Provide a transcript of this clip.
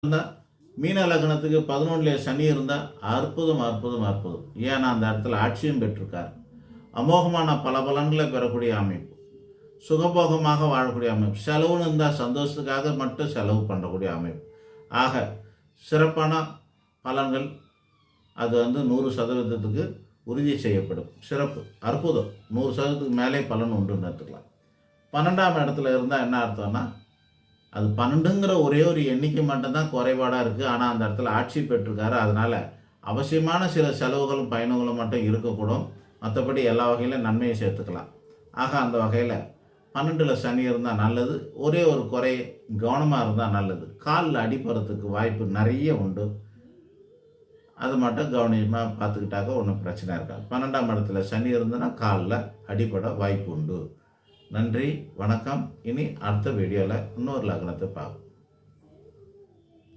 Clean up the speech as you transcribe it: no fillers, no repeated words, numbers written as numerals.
இருந்தால் மீன லக்னத்துக்கு 11 சனி இருந்தால் அற்புதம் அற்புதம் அற்புதம். ஏன்னா அந்த இடத்துல ஆட்சியும் பெற்றிருக்கார். அமோகமான பல பலன்களை பெறக்கூடிய அமைப்பு, சுகபோகமாக வாழக்கூடிய அமைப்பு, செலவுன்னு இருந்தால் சந்தோஷத்துக்காக மட்டும் செலவு பண்ணக்கூடிய அமைப்பு. ஆக சிறப்பான பலன்கள் அது 100% உறுதி செய்யப்படும். சிறப்பு, அற்புதம், 100% மேலே பலன் உண்டுன்னு எடுத்துக்கலாம். 12ஆம் இடத்துல இருந்தால் என்ன அர்த்தம்னா, அது 12ங்கிற ஒரே ஒரு எண்ணிக்கை மட்டும்தான் குறைபாடாக இருக்குது. ஆனால் அந்த இடத்துல ஆட்சி பெற்றிருக்காரு. அதனால் அவசியமான சில செலவுகளும் பயணங்களும் மட்டும் இருக்கக்கூடும். மற்றபடி எல்லா வகையிலும் நன்மையை சேர்த்துக்கலாம். ஆக அந்த வகையில் 12ல் சனி இருந்தால் நல்லது. ஒரே ஒரு குறை, கவனமாக இருந்தால் நல்லது. காலில் அடிப்படுறதுக்கு வாய்ப்பு நிறைய உண்டு. அது மட்டும் கவனமாக பார்த்துக்கிட்டாக்க ஒன்றும் பிரச்சனை இருக்காது. 12ஆம் இடத்துல சனி இருந்ததுன்னா காலில் அடிப்பட வாய்ப்பு உண்டு. நன்றி, வணக்கம். இனி அடுத்த வீடியோவில் இன்னொரு லக்னத்தை பார்ப்போம்.